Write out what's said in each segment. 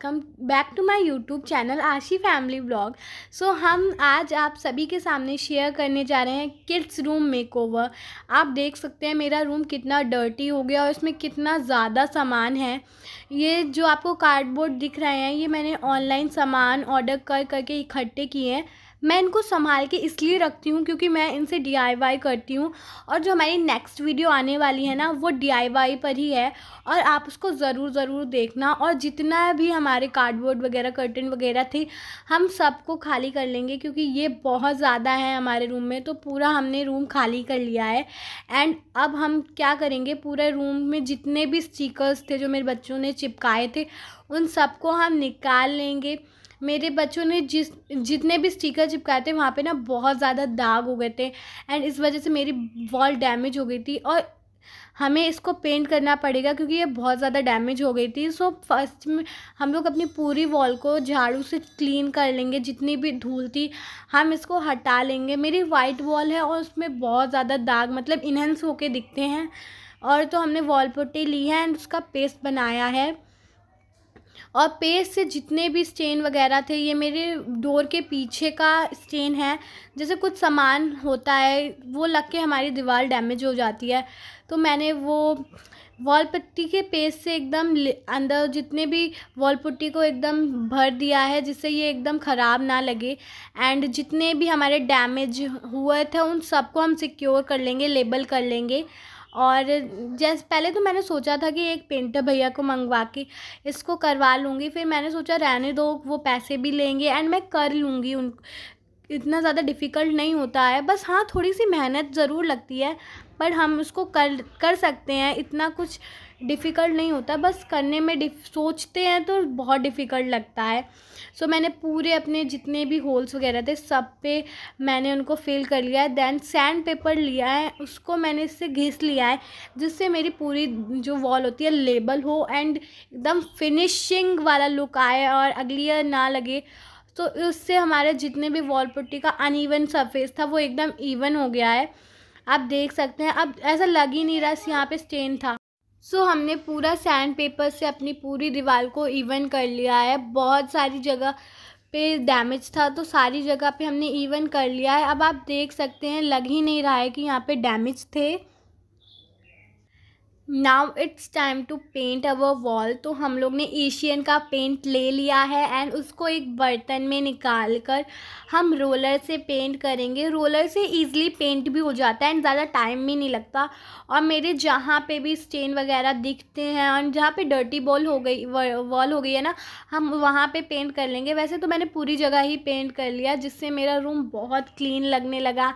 Welcome back to my YouTube channel Ashi family blog. So हम आज आप सभी के सामने शेयर करने जा रहे हैं किड्स रूम मेकओवर। आप देख सकते हैं मेरा रूम कितना डर्टी हो गया और इसमें कितना ज़्यादा सामान है। ये जो आपको कार्डबोर्ड दिख रहे हैं ये मैंने ऑनलाइन सामान ऑर्डर कर करके इकट्ठे किए हैं। मैं इनको संभाल के इसलिए रखती हूँ क्योंकि मैं इनसे DIY करती हूँ और जो हमारी नेक्स्ट वीडियो आने वाली है ना वो DIY पर ही है और आप उसको ज़रूर देखना। और जितना भी हमारे कार्डबोर्ड वगैरह कर्टन वगैरह थे हम सबको खाली कर लेंगे क्योंकि ये बहुत ज़्यादा है हमारे रूम में। तो पूरा हमने रूम खाली कर लिया है एंड अब हम क्या करेंगे, पूरे रूम में जितने भी स्टिकर्स थे जो मेरे बच्चों ने चिपकाए थे उन सबको हम निकाल लेंगे। मेरे बच्चों ने जितने भी स्टिकर चिपकाए थे वहाँ पे ना बहुत ज़्यादा दाग हो गए थे एंड इस वजह से मेरी वॉल डैमेज हो गई थी और हमें इसको पेंट करना पड़ेगा क्योंकि ये बहुत ज़्यादा डैमेज हो गई थी। सो फर्स्ट में हम लोग अपनी पूरी वॉल को झाड़ू से क्लीन कर लेंगे, जितनी भी धूल थी हम इसको हटा लेंगे। मेरी वाइट वॉल है और उसमें बहुत ज़्यादा दाग मतलब इन्हेंस होके दिखते हैं। और तो हमने वॉल पुट्टी ली है एंड उसका पेस्ट बनाया है और पेस्ट से जितने भी स्टेन वगैरह थे, ये मेरे डोर के पीछे का स्टेन है। जैसे कुछ सामान होता है वो लग के हमारी दीवार डैमेज हो जाती है तो मैंने वो वॉल पुट्टी के पेस्ट से एकदम अंदर जितने भी वॉल पुट्टी को एकदम भर दिया है जिससे ये एकदम ख़राब ना लगे। एंड जितने भी हमारे डैमेज हुए थे उन सबको हम सिक्योर कर लेंगे, लेबल कर लेंगे। और जैसे पहले तो मैंने सोचा था कि एक पेंटर भैया को मंगवा के इसको करवा लूँगी, फिर मैंने सोचा रहने दो, वो पैसे भी लेंगे एंड मैं कर लूँगी। उन इतना ज़्यादा डिफ़िकल्ट नहीं होता है, बस हाँ थोड़ी सी मेहनत ज़रूर लगती है पर हम उसको कर सकते हैं। इतना कुछ डिफ़िकल्ट नहीं होता, बस करने में सोचते हैं तो बहुत डिफ़िकल्ट लगता है। सो मैंने पूरे अपने जितने भी होल्स वगैरह थे सब पे मैंने उनको फिल कर लिया है। देन सैंड पेपर लिया है, उसको मैंने इससे घिस लिया है जिससे मेरी पूरी जो वॉल होती है लेबल हो एंड एकदम फिनिशिंग वाला लुक आए और अगली ना लगे। तो उससे हमारे जितने भी वॉल पुट्टी का अनइवन सरफेस था वो एकदम इवन हो गया है। आप देख सकते हैं अब ऐसा लग ही नहीं रहा यहाँ पे स्टेन था। सो हमने पूरा सैंड पेपर से अपनी पूरी दीवार को इवन कर लिया है। बहुत सारी जगह पे डैमेज था तो सारी जगह पे हमने इवन कर लिया है। अब आप देख सकते हैं लग ही नहीं रहा है कि यहाँ पे डैमेज थे। Now it's time to paint our wall. तो हम लोग ने एशियन का पेंट ले लिया है एंड उसको एक बर्तन में निकाल कर हम रोलर से पेंट करेंगे। रोलर से ईज़िली पेंट भी हो जाता है एंड ज़्यादा टाइम भी नहीं लगता। और मेरे जहाँ पे भी स्टेन वगैरह दिखते हैं और जहाँ पे डर्टी वॉल हो गई है ना, हम वहाँ पे पेंट कर लेंगे। वैसे तो मैंने पूरी जगह ही पेंट कर लिया जिससे मेरा रूम बहुत क्लीन लगने लगा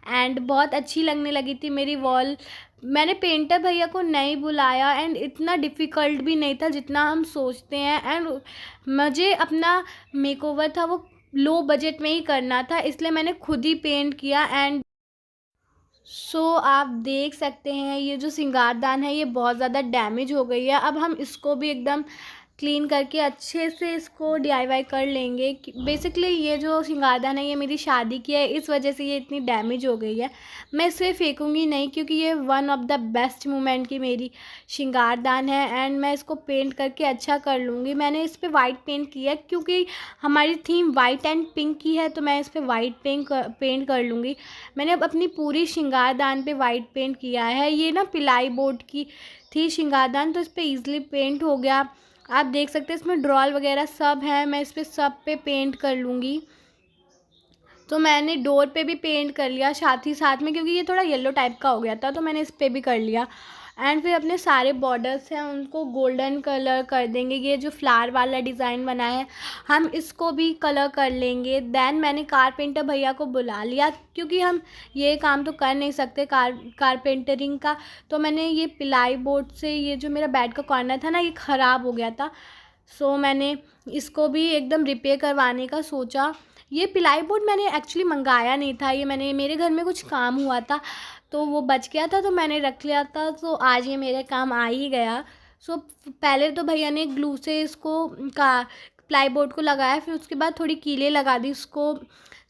एंड बहुत अच्छी लगने लगी थी मेरी वॉल। मैंने पेंटर भैया को नहीं बुलाया एंड इतना डिफ़िकल्ट भी नहीं था जितना हम सोचते हैं। एंड मुझे अपना मेकओवर था वो लो बजट में ही करना था, इसलिए मैंने खुद ही पेंट किया। एंड सो आप देख सकते हैं ये जो सिंगारदान है ये बहुत ज़्यादा डैमेज हो गई है। अब हम इसको भी एकदम क्लीन करके अच्छे से इसको DIY कर लेंगे। बेसिकली ये जो सिंगारदान है ये मेरी शादी की है, इस वजह से ये इतनी डैमेज हो गई है। मैं इसे फेंकूँगी नहीं क्योंकि ये one of the best moment की मेरी सिंगारदान है एंड मैं इसको पेंट करके अच्छा कर लूँगी। मैंने इस पर वाइट पेंट किया क्योंकि हमारी थीम वाइट एंड पिंक की है तो मैं इस पर वाइट पेंट कर लूँगी। मैंने अब अपनी पूरी सिंगारदान पे वाइट पेंट किया है। ये ना पिलाई बोर्ड की थी सिंगारदान तो इस पर ईज़िली पेंट हो गया। आप देख सकते हैं इसमें ड्रॉल वगैरह सब है, मैं इस पर सब पे पेंट कर लूँगी। तो मैंने डोर पे भी पेंट कर लिया साथ ही साथ में क्योंकि ये थोड़ा येलो टाइप का हो गया था तो मैंने इस पर भी कर लिया। एंड फिर अपने सारे बॉर्डर्स हैं उनको गोल्डन कलर कर देंगे। ये जो फ्लावर वाला डिज़ाइन बना है हम इसको भी कलर कर लेंगे। देन मैंने कारपेंटर भैया को बुला लिया क्योंकि हम ये काम तो कर नहीं सकते कारपेंटरिंग का। तो मैंने ये पिलाई बोर्ड से ये जो मेरा बेड का कॉर्नर था ना ये ख़राब हो गया था, सो मैंने इसको भी एकदम रिपेयर करवाने का सोचा। ये पिलाई बोर्ड मैंने एक्चुअली मंगाया नहीं था, ये मेरे घर में कुछ काम हुआ था तो वो बच गया था तो मैंने रख लिया था। तो आज ये मेरे काम आ ही गया। सो पहले तो भैया ने ग्लू से इसको प्लाई बोर्ड को लगाया, फिर उसके बाद थोड़ी कीलें लगा दी उसको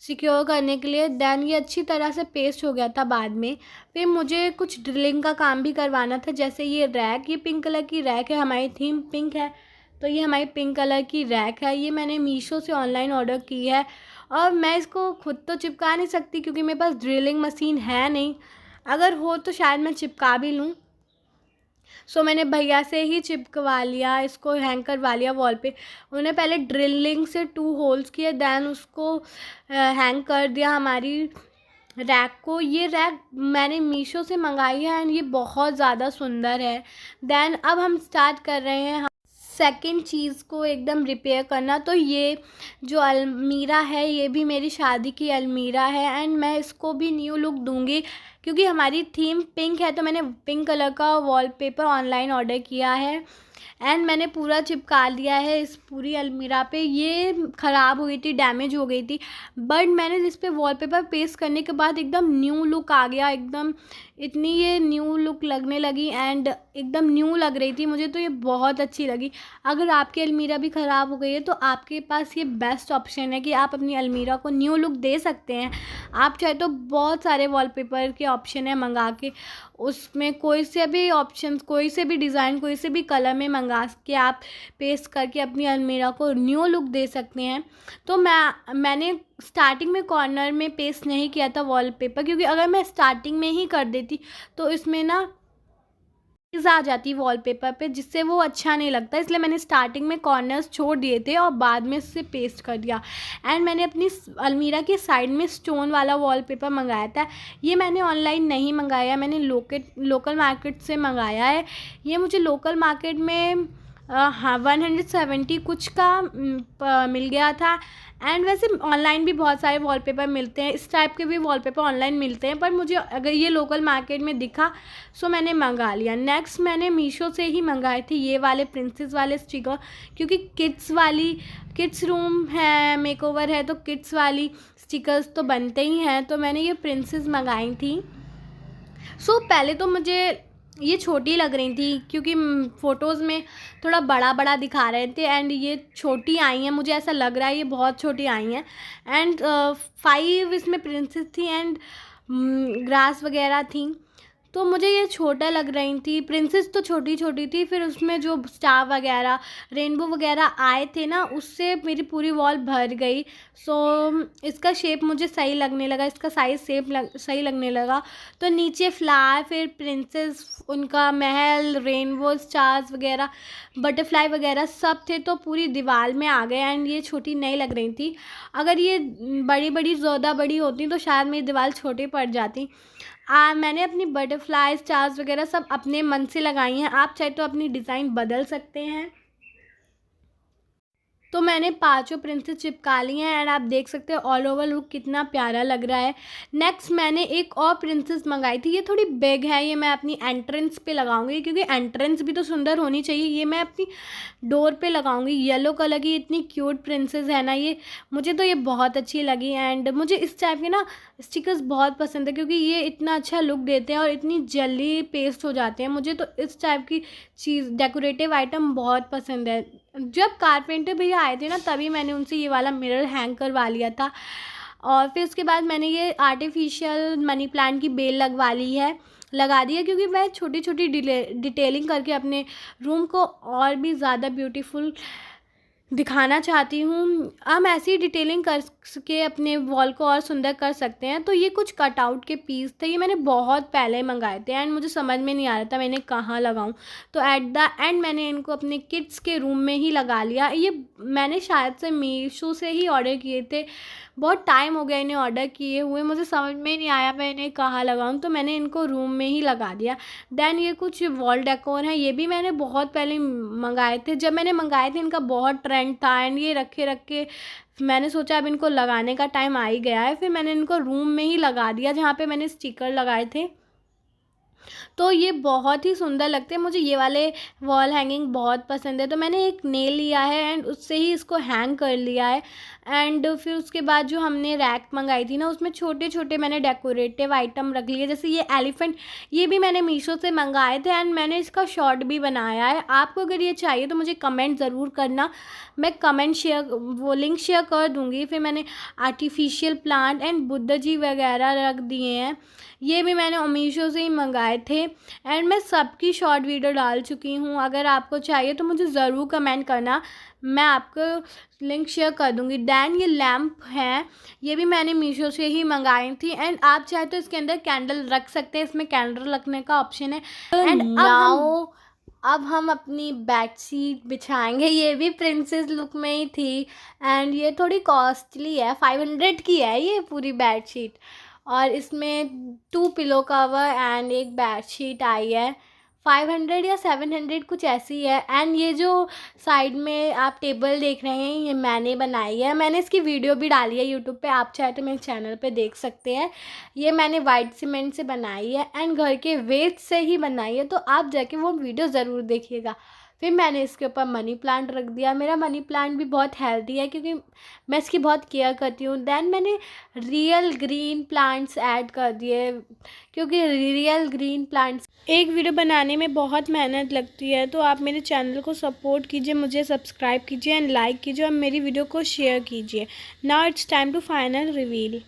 सिक्योर करने के लिए। देन ये अच्छी तरह से पेस्ट हो गया था बाद में। फिर मुझे कुछ ड्रिलिंग का काम भी करवाना था, जैसे ये रैक, ये पिंक कलर की रैक है, हमारी थीम पिंक है तो ये हमारी पिंक कलर की रैक है, ये मैंने मीशो से ऑनलाइन ऑर्डर की है। और मैं इसको खुद तो चिपका नहीं सकती क्योंकि मेरे पास ड्रिलिंग मशीन है नहीं, अगर हो तो शायद मैं चिपका भी लूँ। सो मैंने भैया से ही चिपकवा लिया, इसको हैंग करवा लिया वॉल पे। उन्हें पहले ड्रिलिंग से 2 होल्स किए, देन उसको हैंग कर दिया हमारी रैक को। ये रैक मैंने मीशो से मंगाई है एंड ये बहुत ज़्यादा सुंदर है। देन अब हम स्टार्ट कर रहे हैं सेकंड चीज़ को एकदम रिपेयर करना। तो ये जो अलमीरा है ये भी मेरी शादी की अलमीरा है एंड मैं इसको भी न्यू लुक दूंगी क्योंकि हमारी थीम पिंक है, तो मैंने पिंक कलर का वॉलपेपर ऑनलाइन ऑर्डर किया है एंड मैंने पूरा चिपका लिया है इस पूरी अलमीरा पे। ये ख़राब हुई थी, डैमेज हो गई थी, बट मैंने इस पे वॉलपेपर पेस्ट करने के बाद एकदम न्यू लुक आ गया, एकदम इतनी ये न्यू लुक लगने लगी एंड एकदम न्यू लग रही थी मुझे, तो ये बहुत अच्छी लगी। अगर आपकी अलमीरा भी ख़राब हो गई है तो आपके पास ये बेस्ट ऑप्शन है कि आप अपनी अलमीरा को न्यू लुक दे सकते हैं। आप चाहे तो बहुत सारे वॉलपेपर के ऑप्शन है मंगा के, उसमें कोई से भी ऑप्शन, कोई से भी डिज़ाइन, कोई से भी कलर में मंगा के आप पेस्ट करके अपनी अलमीरा को न्यू लुक दे सकते हैं। तो मैंने स्टार्टिंग में कॉर्नर में पेस्ट नहीं किया था वॉलपेपर, क्योंकि अगर मैं स्टार्टिंग में ही कर देती तो इसमें ना आ जाती वॉलपेपर पे, जिससे वो अच्छा नहीं लगता, इसलिए मैंने स्टार्टिंग में कॉर्नर्स छोड़ दिए थे और बाद में इससे पेस्ट कर दिया। एंड मैंने अपनी अलमीरा के साइड में स्टोन वाला वॉलपेपर मंगाया था। ये मैंने ऑनलाइन नहीं मंगाया, मैंने लोकल मार्केट से मंगाया है। ये मुझे लोकल मार्केट में हाँ 170 कुछ का मिल गया था। एंड वैसे ऑनलाइन भी बहुत सारे वॉलपेपर मिलते हैं, इस टाइप के भी वॉलपेपर ऑनलाइन मिलते हैं, पर मुझे अगर ये लोकल मार्केट में दिखा सो मैंने मंगा लिया। नेक्स्ट मैंने मीशो से ही मंगाए थे ये वाले प्रिंसेस वाले स्टिकर, क्योंकि किड्स रूम है, मेकओवर है, तो किड्स वाली स्टिकर्स तो बनते ही हैं, तो मैंने ये प्रिंसेस मंगाई थी। सो पहले तो मुझे ये छोटी लग रही थी क्योंकि फ़ोटोज़ में थोड़ा बड़ा बड़ा दिखा रहे थे एंड ये छोटी आई हैं, मुझे ऐसा लग रहा है ये बहुत छोटी आई हैं। एंड 5 इसमें प्रिंसेस थी एंड ग्रास वगैरह थी, तो मुझे ये छोटा लग रही थी। प्रिंसेस तो छोटी छोटी थी, फिर उसमें जो स्टार वगैरह रेनबो वगैरह आए थे ना, उससे मेरी पूरी वॉल भर गई। सो इसका शेप मुझे सही लगने लगा, इसका साइज़ सही लगने लगा। तो नीचे फ्लावर, फिर प्रिंसेस, उनका महल, रेनबो, स्टार्स वगैरह, बटरफ्लाई वगैरह सब थे, तो पूरी दीवार में आ गए एंड ये छोटी नहीं लग रही थी। अगर ये बड़ी ज़्यादा बड़ी होती तो शायद मेरी दीवार छोटी पड़ जाती। मैंने अपनी बटरफ्लाई, स्टार्स वगैरह सब अपने मन से लगाई हैं, आप चाहे तो अपनी डिज़ाइन बदल सकते हैं। तो मैंने 5 प्रिंसेस चिपका ली हैं एंड आप देख सकते हैं ऑल ओवर लुक कितना प्यारा लग रहा है। नेक्स्ट मैंने एक और प्रिंसेस मंगाई थी, ये थोड़ी बिग है, ये मैं अपनी एंट्रेंस पे लगाऊंगी क्योंकि एंट्रेंस भी तो सुंदर होनी चाहिए। ये मैं अपनी डोर पे लगाऊंगी। येलो कलर की इतनी क्यूट प्रिंसेस है ना ये, मुझे तो ये बहुत अच्छी लगी। एंड मुझे इस टाइप के ना स्टिकर्स बहुत पसंद है क्योंकि ये इतना अच्छा लुक देते हैं और इतनी जल्दी पेस्ट हो जाते हैं। मुझे तो इस टाइप की चीज़, डेकोरेटिव आइटम बहुत पसंद है। जब कारपेंटर भैया आए थे ना, तभी मैंने उनसे ये वाला मिरर हैंग करवा लिया था। और फिर उसके बाद मैंने ये आर्टिफिशियल मनी प्लांट की बेल लगा दी है क्योंकि मैं छोटी छोटी डिटेलिंग करके अपने रूम को और भी ज़्यादा ब्यूटीफुल दिखाना चाहती हूँ। हम ऐसी ही डिटेलिंग कर के अपने वॉल को और सुंदर कर सकते हैं। तो ये कुछ कटआउट के पीस थे, ये मैंने बहुत पहले मंगाए थे एंड मुझे समझ में नहीं आ रहा था मैंने कहाँ लगाऊं, तो एट द एंड मैंने इनको अपने किड्स के रूम में ही लगा लिया। ये मैंने शायद से मीशो से ही ऑर्डर किए थे, बहुत टाइम हो गया इन्हें ऑर्डर किए हुए, मुझे समझ में नहीं आया मैं इन्हें कहाँ लगाऊं, तो मैंने इनको रूम में ही लगा दिया। देन ये कुछ वॉल डेकोर हैं, ये भी मैंने बहुत पहले मंगाए थे। जब मैंने मंगाए थे इनका बहुत ट्रेंड था एंड ये रखे रखे मैंने सोचा अब इनको लगाने का टाइम आ ही गया है, फिर मैंने इनको रूम में ही लगा दिया जहाँ पे मैंने स्टिकर लगाए थे। तो ये बहुत ही सुंदर लगते हैं, मुझे ये वाले वॉल हैंगिंग बहुत पसंद है। तो मैंने एक नेल लिया है एंड उससे ही इसको हैंग कर लिया है। एंड फिर उसके बाद जो हमने रैक मंगाई थी ना, उसमें छोटे छोटे मैंने डेकोरेटिव आइटम रख लिए, जैसे ये एलिफेंट, ये भी मैंने मीशो से मंगाए थे एंड मैंने इसका शॉर्ट भी बनाया है। आपको अगर ये चाहिए तो मुझे कमेंट ज़रूर करना, मैं वो लिंक शेयर कर दूँगी। फिर मैंने artificial plant and Buddha ji वगैरह रख दिए हैं, ये भी मैंने मीशो से ही मंगाए मंगाए थे एंड मैं सबकी शॉर्ट वीडियो डाल चुकी हूँ। अगर आपको चाहिए तो मुझे ज़रूर कमेंट करना, मैं आपको लिंक शेयर कर दूँगी। दैन ये लैम्प है, ये भी मैंने मीशो से ही मंगाई थी एंड आप चाहे तो इसके अंदर कैंडल रख सकते हैं, इसमें कैंडल रखने का ऑप्शन है। एंड अब हम अपनी बेडशीट बिछाएंगे। ये भी प्रिंसेस लुक में ही थी एंड ये थोड़ी कॉस्टली है, 500 की है ये पूरी बेडशीट। और इसमें 2 पिलो कवर एंड एक बेडशीट आई है, 500 या 700 कुछ ऐसी है। एंड ये जो साइड में आप टेबल देख रहे हैं ये मैंने बनाई है, मैंने इसकी वीडियो भी डाली है यूट्यूब पे, आप चाहे तो मेरे चैनल पे देख सकते हैं। ये मैंने वाइट सीमेंट से बनाई है एंड घर के वेस्ट से ही बनाई है, तो आप जाके वो वीडियो ज़रूर देखिएगा। फिर मैंने इसके ऊपर मनी प्लांट रख दिया। मेरा मनी प्लांट भी बहुत हेल्दी है क्योंकि मैं इसकी बहुत केयर करती हूँ। दैन मैंने रियल ग्रीन प्लांट्स ऐड कर दिए क्योंकि रियल ग्रीन प्लांट्स, एक वीडियो बनाने में बहुत मेहनत लगती है। तो आप मेरे चैनल को सपोर्ट कीजिए, मुझे सब्सक्राइब कीजिए एंड लाइक कीजिए और मेरी वीडियो को शेयर कीजिए। Now it's time to final reveal.